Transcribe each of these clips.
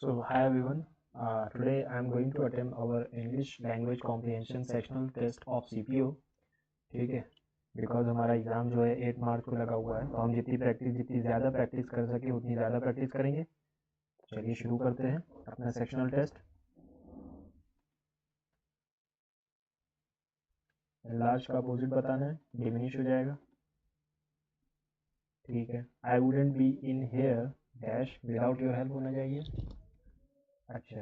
So, hi everyone. Today I am going to attempt our English language comprehension sectional test of CPO. ठीक है, because हमारा exam जो है 8 मार्च को लगा हुआ है, तो हम जितनी ज़्यादा प्रैक्टिस कर सके उतनी ज़्यादा प्रैक्टिस करेंगे। चलिए शुरू करते हैं अपना सेक्शनल टेस्ट। लार्ज का अपोजिट बताना है, डिमिनिश हो जाएगा। ठीक है, I wouldn't be in here dash without your help होना चाहिए। अच्छा,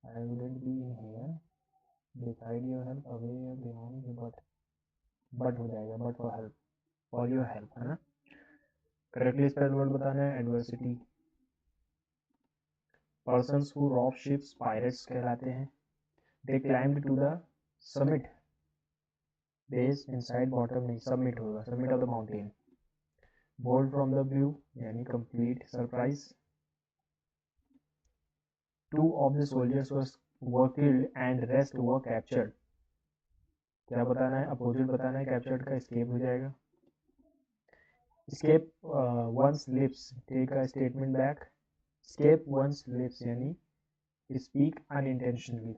I wouldn't be in here decide your help away beyond but हो जाएगा, but for help, for your help, है ना। करेक्टली स्पेल्ड वर्ड बताना है, adversity. Persons who rob ships pirates कहलाते हैं। They climbed to the summit, base inside bottom नहीं, submit होगा, summit of the mountain. Bold from the blue यानी complete surprise. Two of the soldiers were killed and rest were captured. क्या बताना है, opposite बताना है, कैप्चर्ड का escape हो जाएगा। escape one's lips, take a statement back. escape one's lips यानी speak unintentionally.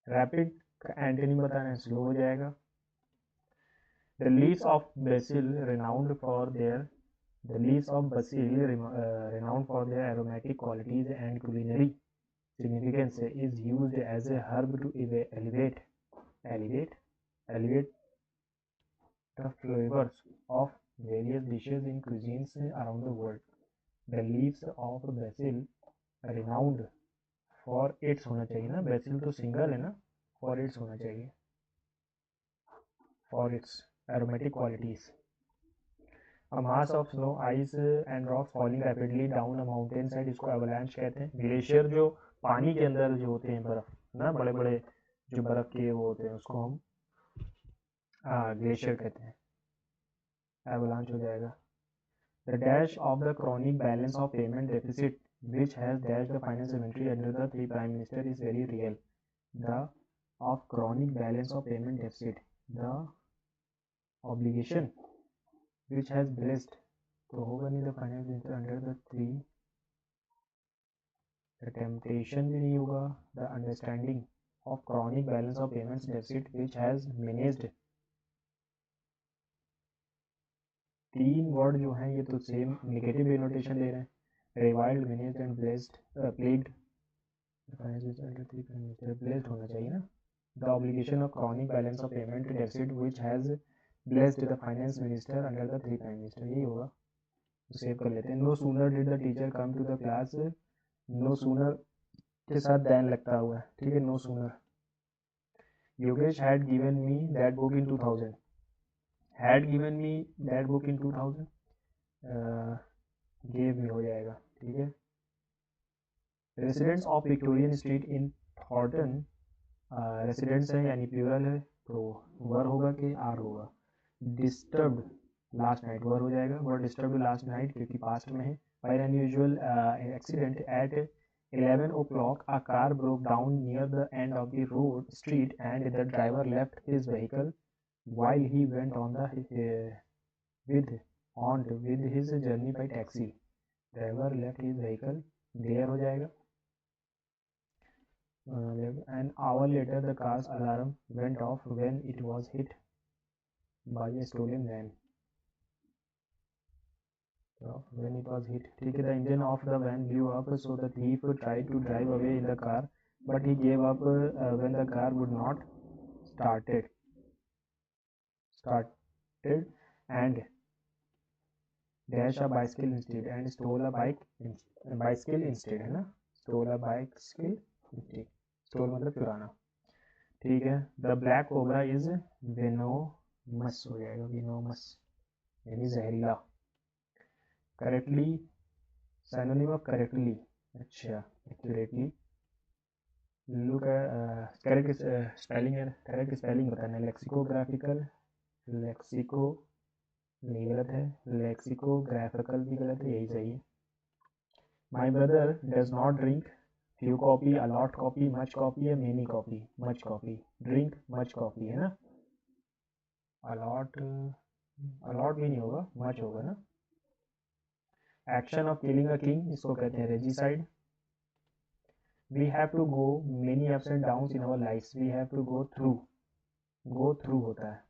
rapid का एंटोनिम बताना है, स्लो हो जाएगा। the leaves of basil renowned for their renowned for their aromatic qualities and culinary significance is used as a herb to elevate the flavors of various dishes in cuisines around the world. The leaves of basil renowned for its होना चाहिए ना, basil तो single है ना, for its होना चाहिए, for its aromatic qualities. A mass of snow, ice and rocks falling rapidly down a mountain side, इसको avalanche कहते हैं। ग्लेशियर जो पानी के अंदर जो होते हैं, बर्फ ना, बड़े बड़े जो बर्फ के वो होते हैं, उसको हम ग्लेशियर कहते हैं। एवलांच हो जाएगा। The dash of the chronic balance of payment deficit which has dashed the finance inventory under the three prime minister is very real. The of chronic balance of payment deficit, the obligation which has blessed, तो होगा नहीं the finance minister under the three, the temptation भी नहीं होगा, the understanding of chronic balance of payments deficit which has managed। तीन word जो हैं ये तो सेम नेगेटिव डिनोटेशन ले रहे हैं, reviled, managed and blessed, plagued, blessed होना चाहिए ना। The obligation of chronic balance of payment deficit which has blessed the finance minister under the three prime minister, यही होगा, तो सेव कर लेते हैं। No sooner did the teacher come to the class, no sooner के साथ than लगता हुआ है, ठीक है, no sooner. Yogesh had given me that book in 2000, had given me that book in 2000, gave में हो जाएगा, ठीक है। Residents of Victorian street in Thornton, residents है यानी प्लूरल है, तो वर होगा कि आर होगा। डिस्टर्ब्ड लास्ट नाइट, वर हो जाएगा, वर डिस्टर्ब्ड लास्ट नाइट क्योंकि पास्ट में है। By an unusual accident at 11 o'clock a car broke down near the end of the road street and the driver left his vehicle while he went on with his journey by taxi. Driver left his vehicle there हो जाएगा। An hour later the car's alarm went off when it was hit by a stolen van. When it was hit, ठीक है, the engine of the van blew up, so the thief tried to drive away in the car, but he gave up when the car would not started and dash a bicycle instead and stole a bicycle instead, है ना, stole a bicycle instead, stole मतलब चुराना, ठीक है। The black cobra is वेनोमस हो जाएगा, वेनोमस यानी जहरीला। करेक्टली, सिनोनिम ऑफ करेक्टली, अच्छा, एक्यूरेटली। लुक करेक्ट स्पेलिंग है, करेक्ट स्पेलिंग बताना है। लेक्सिकोग्राफिकल, लेक्सिको नहीं गलत है, लेक्सिकोग्राफिकल भी गलत है, यही सही है। My brother does not drink few coffee, a lot coffee, much coffee या many coffee, much coffee, drink much coffee है ना। अलॉट भी नहीं होगा, मच होगा ना। Action of killing a king इसको कहते हैं regicide. We have to go many ups and downs in our lifes. We have to go through होता है.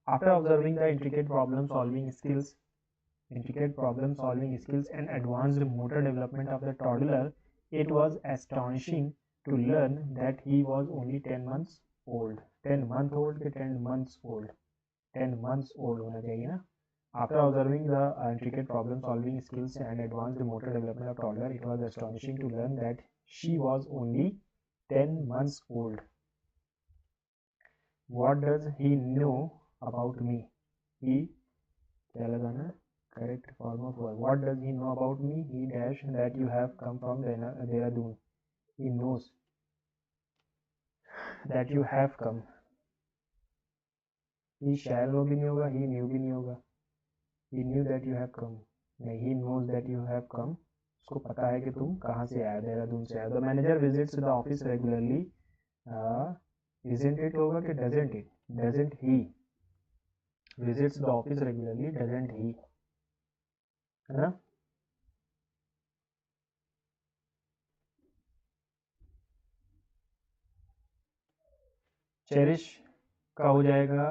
After observing the intricate problem solving skills and advanced motor development of the toddler, it was astonishing to learn that he was only 10 months old. 10 month old के 10 months old, 10 months old होना चाहिए ना. After observing the intricate problem solving skills and advanced motor development of toddler, it was astonishing to learn that she was only 10 months old. What does he know about me? He क्या लगाना है? Correct form of verb. What does he know about me? He dash that you have come from Dehradun. He knows that you have come. He shall know भी नहीं होगा, he knew भी नहीं होगा. He knew that you have come. नहीं, he knows that you have come. उसको पता है कि तुम कहाँ से आए, देहरादून से आए. The manager visits the office regularly. Isn't it होगा कि doesn't it? Doesn't he visits the office regularly? Doesn't he? है ना? चेरिश का हो जाएगा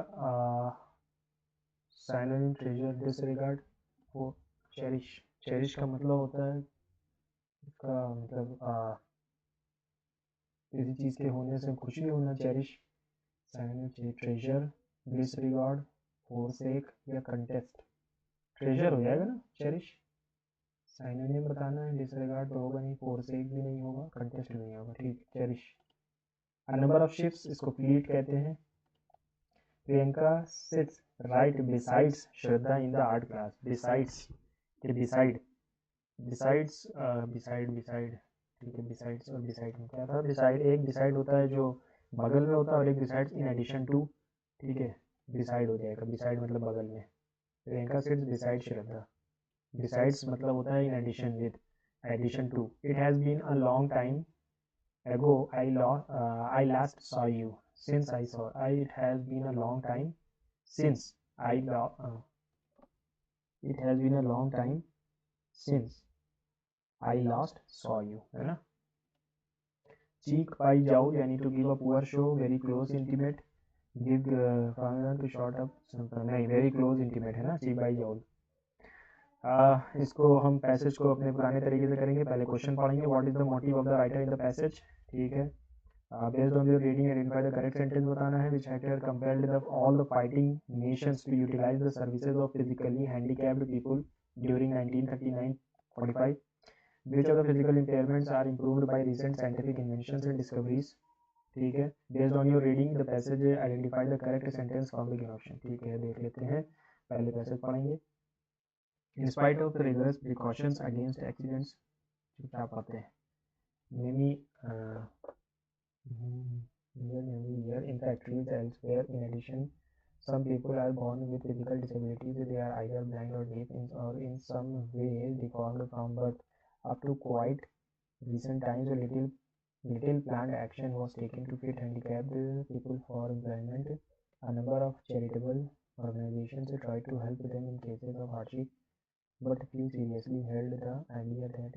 साइनोनिम ट्रेजर डिसरिगार्ड. वो चेरिश का मतलब होता है, इसका मतलब किसी चीज़ के होने से खुशी होना. Cherish. Synonym treasure, disregard, forsake या कंटेस्ट. ट्रेजर हो जाएगा ना चेरिश. साइनोनिम बताना है. डिसरिगार्ड तो होगा नहीं, फोरसेक भी नहीं होगा, कंटेस्ट भी नहीं होगा. ठीक, cherish. A number of ships इसको फ्लीट कहते हैं. Priyanka sits right besides Shraddha in the art class. Besides के बिसाइड, बिसाइड्स बिसाइड ठीक है. बिसाइड्स और बिसाइड में क्या था? बिसाइड, एक बिसाइड होता है जो बगल में होता है और एक बिसाइड्स इन एडिशन टू. ठीक है, बिसाइड हो जाएगा. बिसाइड मतलब बगल में. Priyanka sits beside Shraddha. Besides मतलब होता है in addition with, addition to. It has been a long time ago I last saw you. Since I saw it has been a long time since it has been a long time since I last saw you, है ना. cheek by jowl यानी to give a poor show, very close intimate. give to short up नहीं, very close intimate है ना. cheek by jowl. इसको हम passage को अपने पुराने तरीके से करेंगे. पहले क्वेश्चन पढ़ेंगे. What is the motive of the writer in the passage. ठीक है. Based on your reading, identify the correct sentence बताना है. Which actor compelled all the fighting nations to utilize the services of physically handicapped people during 1939-45? Which of the physical impairments are improved by recent scientific inventions and discoveries? ठीक है. Based on your reading the passage, identify the correct sentence from the given option. ठीक है, देख लेते हैं. पहले passage पढ़ेंगे. In spite of the rigorous precautions against accidents, क्या पढ़ते हैं? Many every year in factories elsewhere. In addition, some people are born with physical disabilities. They are either blind or deaf or in some way deformed from birth. Up to quite recent times, a little planned action was taken to fit handicapped people for employment. A number of charitable organizations try to help them in cases of hardship, but few seriously held the idea that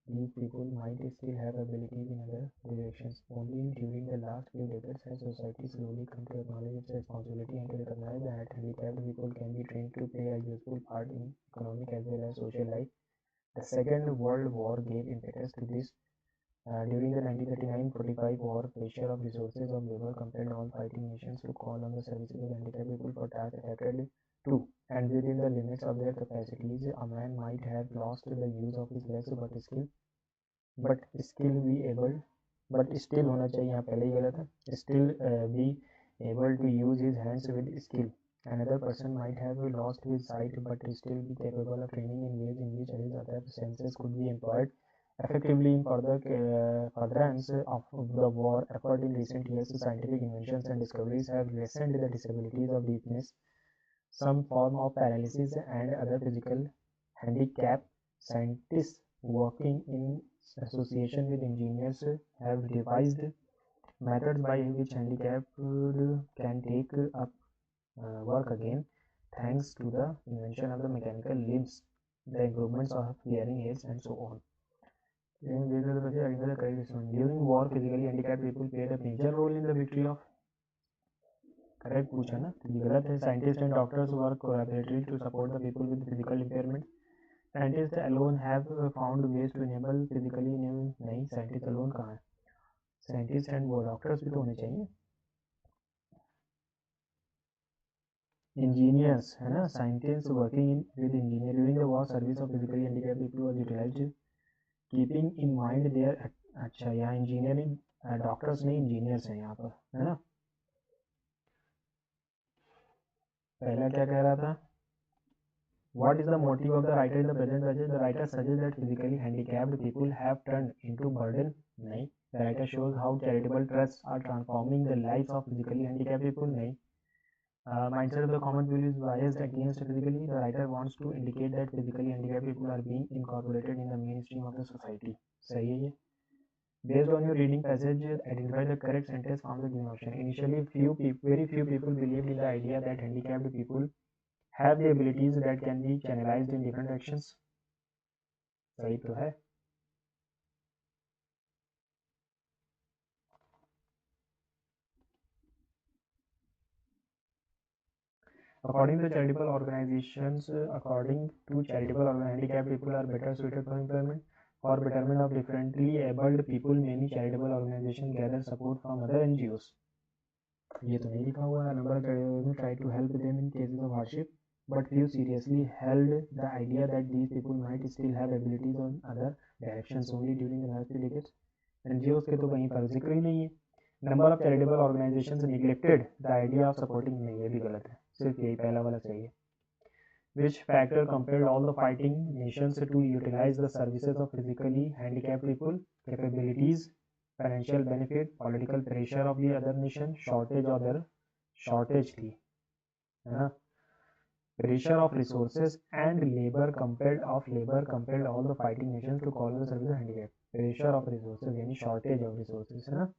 these people might still have abilities in other directions. Only during the last few decades has society slowly come to acknowledge its responsibility and to recognize that handicapped people can be trained to play a useful part in economic as well as social life. The Second World War gave impetus to this. During the 1939-45 war, pressure of resources of labor compelled all fighting nations to call on the services of handicapped people for tasks affected too. And within the limits of their capacities, a man might have lost the use of his legs, but still होना चाहिए, यहाँ पहले ही गलत है. Still be able to use his hands with skill. Another person might have lost his sight but still be capable of training in ways in which his other senses could be employed effectively in furtherance of the war effort. In recent years, scientific inventions and discoveries have lessened the disabilities of deafness, some form of paralysis, and other physical handicap. Scientists working in association with engineers have devised methods by which handicapped can take up work again, thanks to the invention of the mechanical limbs. the improvements of hearing aids and so on. During war, physically handicapped people played a major role in the victory of. Correct पूछा ना, तो ये गलत है. Scientists and doctors work collaboratively to support the people with physical impairment. Scientists alone have found ways to enable physically नहीं, scientists alone कहाँ है, scientists and वो doctors भी तो होने चाहिए. Engineers है ना, scientists working with engineers during the war, service of physically handicapped people was utilized, keeping in mind their. अच्छा, यहाँ इंजीनियरिंग डॉक्टर्स नहीं, इंजीनियर्स हैं यहाँ पर, है ना. पहला क्या कह रहा था? What is the motive of the writer in the present passage? The writer suggests that physically handicapped people have turned into burden. नहीं. The writer shows how charitable trusts are transforming the lives of physically handicapped people. नहीं. Mindset of the common people is biased against physically. The writer wants to indicate that physically handicapped people are being incorporated in the mainstream of the society. सही है ये. Based on your reading passage, identify the correct sentence from the given option. Initially, very few people believed in the idea that handicapped people have the abilities that can be channelized in different directions. सही तो है. According to charitable organizations, handicapped people are better suited for employment. For betterment of differently abled people, many charitable organizations gather support from other NGOs. ये तो नहीं लिखा हुआ है. Number of charities try to help them in cases of hardship, but few seriously held the idea that these people might still have abilities on other directions. Only during the last few decades, NGOs के तो कहीं पर जिक्र ही नहीं है. Number of charitable organizations neglected the idea of supporting. नहीं, ये भी गलत है, सिर्फ यही पहला वाला सही है. Which factor compelled all the fighting nations to utilize the services of physically handicapped people? Capabilities, financial benefit, political pressure of the other nation, shortage थी, है ना. Pressure of resources and labor compelled all the fighting nations to call the service handicapped. Pressure of resources यानी shortage of resources, है ना.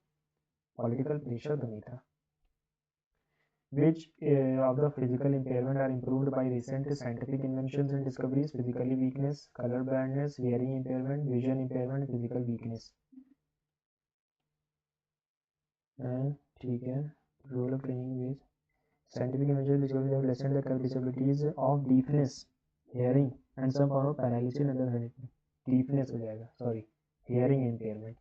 Political pressure तो नहीं था. Which of the physical impairment are improved by recent scientific inventions and discoveries? Physically weakness, color blindness, hearing impairment, vision impairment, physical weakness. ठीक है. Role of training ways. Scientific inventions discoveries have lessened the disabilities of deafness, hearing, and some form of paralysis and other deafness हो जाएगा. Sorry, hearing impairment.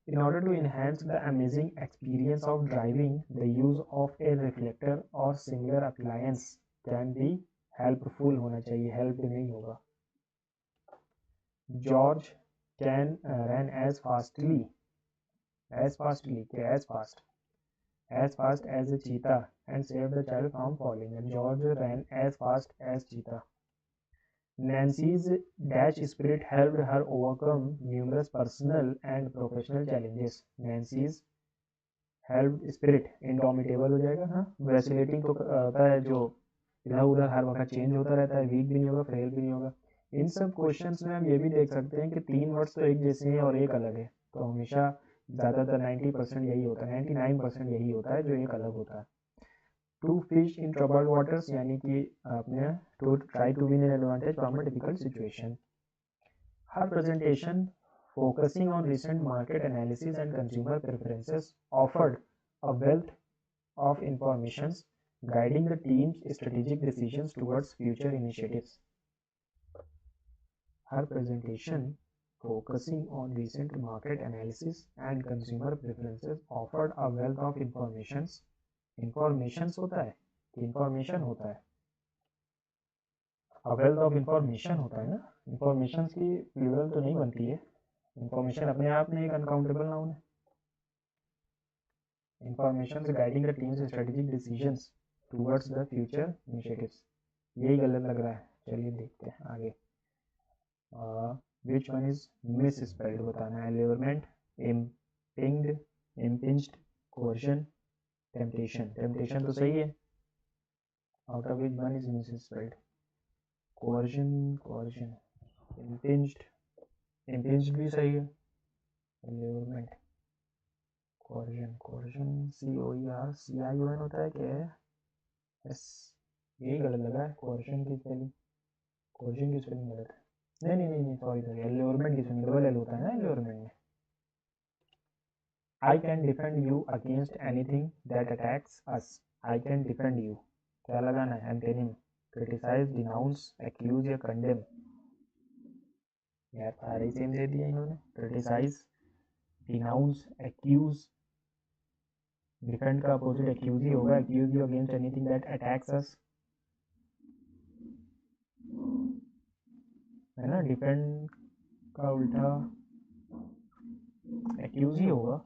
In order to enhance the amazing experience of driving, the use of a reflector or similar appliance can be helpful. होना चाहिए, help नहीं होगा. George can ran as fast as a cheetah and saved the child from falling. And George ran as fast as cheetah. Nancy's dash spirit helped her overcome numerous personal and professional challenges. Nancy's helped spirit indomitable हो जाएगा. हाँ, vacillating तो होता है, जो इधर उधर हर वक्त चेंज होता रहता है. वीक भी नहीं होगा, फ्रेल भी नहीं होगा. इन सब क्वेश्चंस में हम ये भी देख सकते हैं कि 3 वर्ड्स तो एक जैसे हैं और एक अलग है. तो हमेशा ज़्यादातर 90% यही होता है, 99% यही होता है जो एक अलग होता है. To fish in troubled waters यानी कि आपने to try to win an advantage from a difficult situation. हर presentation focusing on recent market analysis and consumer preferences offered a wealth of informations guiding the team's strategic decisions towards future initiatives. Her presentation focusing on recent market analysis and consumer preferences offered a wealth of informations. Informations होता है कि information होता है? A wealth of information होता है ना. Informations की plural तो नहीं बनती है. Information अपने आप में एक uncountable noun है. Information guiding the team's strategic decisions towards the future initiatives. यही गलत लग रहा है. चलिए देखते हैं आगे. Which one is misspelled बताना है. Allurement, impinged, impinged, coercion, temptation. Temptation तो सही है. Out of which one is misspelled? Coercion, impinged भी सही है. Allurement, coercion, COERCION होता है क्या है? यही गलत लगा है. coercion की स्पेलिंग. कोशिंग की स्पेलिंग गलत है। नहीं नहीं नहीं सॉरी सॉरी, एल्योरमेंट की स्पेलिंग डबल एल होता है ना एल्योरमेंट में। I can defend you against anything that attacks us. I can defend you. क्या लगाना है? एंटेनिम। क्रिटिसाइज, डिनाउंस, एक्यूज या कंडेम। यार सारे सेम दे दिए इन्होंने। Criticise, denounce, accuse. डिफेंड का अपोजिट एक्यूज ही होगा। Accuse you against anything that attacks us, है ना। डिफेंड का उल्टा एक्यूज ही होगा।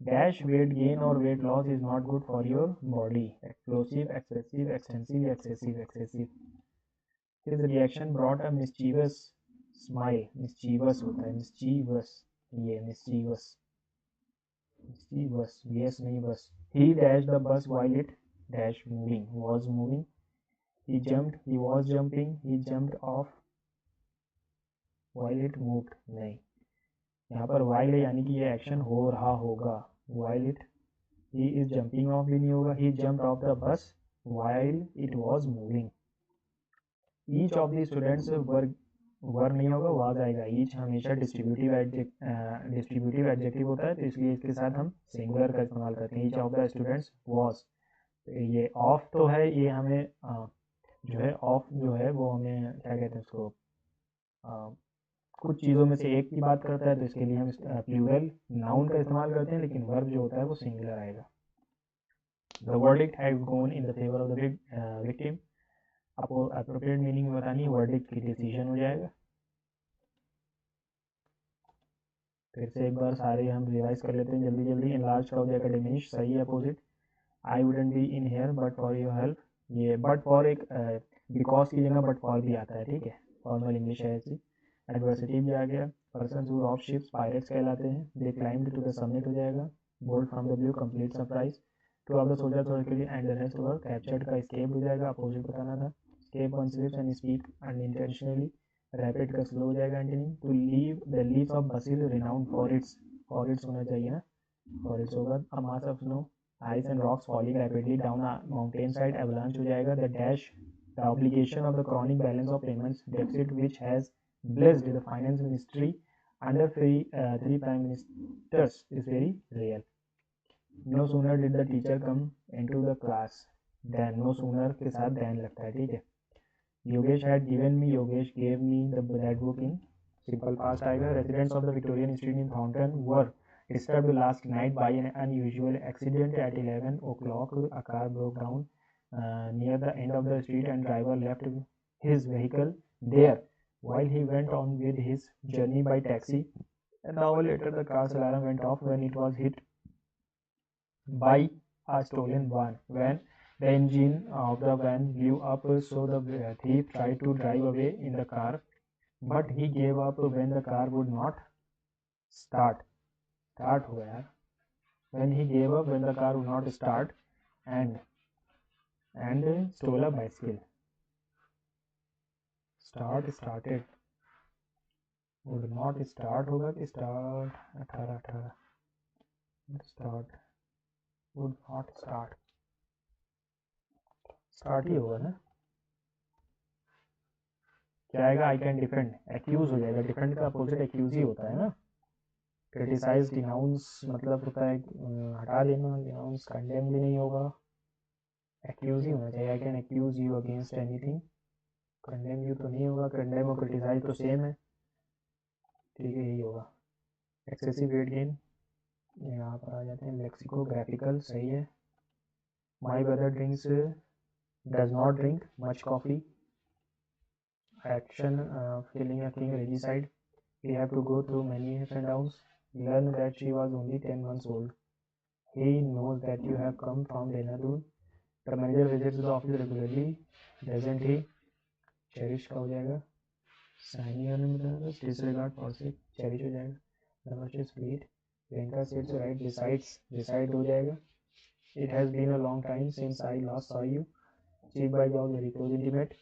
डैश वेट गेन और weight loss is not good for your body. Explosive, excessive, extensive, excessive. Excessive. His reaction brought a mischievous smile. Mischievous होता है, mischievous, ये mischievous, mischievous, yes नहीं बस। He dashed the bus while it dash moving, was moving. He jumped, he was jumping, he jumped off while it moved, नहीं। यहाँ पर while है यानी कि ये एक्शन हो रहा होगा। While it, he is jumping off भी नहीं होगा। He jumped off the bus while it was moving. Each of the students were नहीं होगा, was आएगा। each हमेशा डिस्ट्रीब्यूटिव एडजेक्टिव होता है, तो इसलिए इसके साथ हम सिंगुलर का इस्तेमाल करते हैं। each of the students was, तो ये ऑफ तो है, ये हमें जो है ऑफ जो है वो हमें क्या कहते हैं उसको, कुछ चीज़ों में से एक की बात करता है, तो इसके लिए हम प्लूरल नाउन का इस्तेमाल करते हैं, लेकिन वर्ब जो होता है वो सिंगुलर आएगा। The verdict has gone in the favor of the victim. आपको अप्रोप्रिएट मीनिंग बतानी है, वर्डिक्ट की डिसीजन हो जाएगा। फिर से एक बार सारे हम रिवाइज कर लेते हैं जल्दी जल्दी। इनलार्ज का हो जाएगा डिमिनिश, सही है opposite. I wouldn't be in here but for your help, ये बट फॉर एक बिकॉज की जगह बट फॉर भी आता है, ठीक है, फॉर्मल इंग्लिश है ऐसी। एडवर्सिटी भी आ गया। Person who rob ships pirates कहलाते हैं। They climbed to the summit हो जाएगा। Bolt from the blue, complete surprise. Two of the soldiers were killed and the rest were captured का एस्केप हो जाएगा, अपोजिट बताना था। escape one slips and speak unintentionally, rapid का slow हो जाएगा antonym. To leave the leaves of basil renowned for its होना चाहिए ना, फॉर इट्स होगा। A mass of snow, ice and rocks falling rapidly down a mountain side, avalanche हो जाएगा। The dash, the obligation of the chronic balance of payments deficit which has blessed the finance ministry under three prime ministers is very real. No sooner did the teacher come into the class than, no sooner के साथ than लगता है, ठीक है। Yogesh had given me, Yogesh gave me that book in simple past आएगा। Residents of the Victorian Street in Thornton were disturbed last night by an unusual accident at 11 o'clock. A car broke down near the end of the street and driver left his vehicle there while he went on with his journey by taxi. An hour later the car's alarm went off when it was hit by a stolen van. The engine of the van blew up, so the thief tried to drive away in the car, but he gave up when the car would not start. Start हुआ यार। When he gave up when the car would not start and stole a bicycle. Started would not start होगा कि start 18 start would not start ही होगा ना। क्या आएगा? I can defend, accused हो जाएगा। डिफेंड का अपोजिट एक्यूज ही होता है ना। क्रिटिसाइज, डिनाउंस मतलब होता है हटा देना, डिनाउंस कंडेम भी नहीं होगा, एक्यूज ही होना चाहिए। I can accuse you against anything, condemn you तो नहीं होगा, कंडेम और क्रिटिसाइज तो सेम है, ठीक है, यही होगा। एक्सेसिव वेट गेन, यहाँ पर आ जाते हैं। लेक्सिकोग्राफिकल, सही है। My brother drinks does not drink much coffee. Action, feeling a king regicide. We have to go through many ups and downs. Learn that she was only 10 months old. He knows that you have come from Dehradun. The manager visits the office regularly, doesn't he? Cherish का हो जाएगा। Signing करने में तो disregard for sick, cherish हो जाएगा। Namaste sweet. Priyanka sits right beside हो जाएगा। It has been a long time since I last saw you. Cheek by job, very close intimate.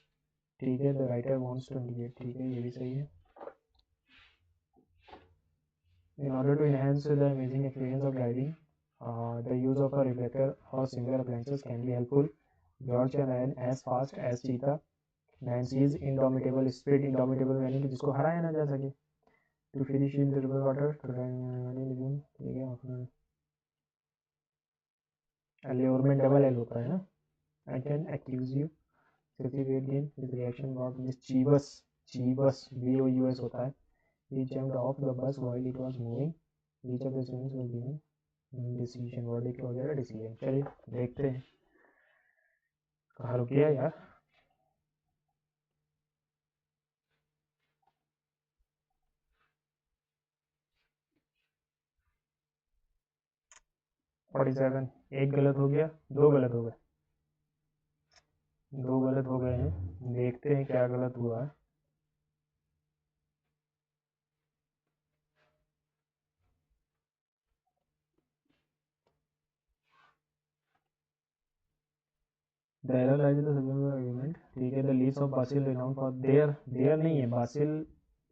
ठीक है, the writer wants to indicate, ठीक है, ये भी सही है। In order to enhance the amazing experience of driving, the use of a reflector or similar appliances can be helpful. George can run as fast as cheetah. Nancy is indomitable spirit, indomitable यानी कि जिसको हराया ना जा सके। To finish in the river water, ठीक है। एलियोर में डबल एल होता है ना। I can accuse you, weight gain with reaction what mischievous, chievous VOUS होता है। He jumped off the bus while it was moving. Each of the students was given decision, verdict वगैरह decision। चलिए देखते हैं कहाँ रुक गया यार। फोर्टी सेवन, एक गलत हो गया, दो गलत हो गए, दो गलत हो गए हैं। देखते हैं क्या गलत हुआ है। The error lies in the subject argument, ठीक है। The leaves of basil renowned for their नहीं है, basil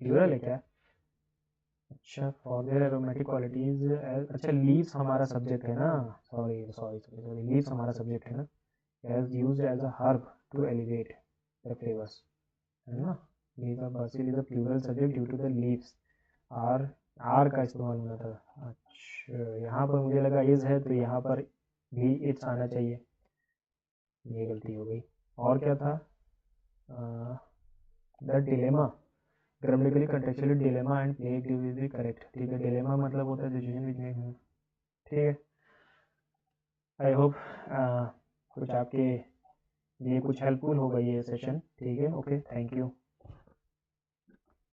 प्लूरल है क्या? अच्छा, for their aromatic qualities, अच्छा लीव्स हमारा सब्जेक्ट है ना, सॉरी लीव्स हमारा सब्जेक्ट है ना। as used as a herb to elevate the flavors, है ना। leaves of basil is a plural subject due to the leaves, are का इस्तेमाल होना था। अच्छा, यहाँ पर मुझे लगा इज है तो यहाँ पर भी इट्स आना चाहिए, ये गलती हो गई। और क्या था? The dilemma, grammatically contextually dilemma and play is the correct, ठीक है। डिलेमा मतलब होता है डिसीजन विच मेक, ठीक है। आई होप कुछ आपके लिए कुछ हेल्पफुल होगा ये सेशन, ठीक है। Okay, thank you.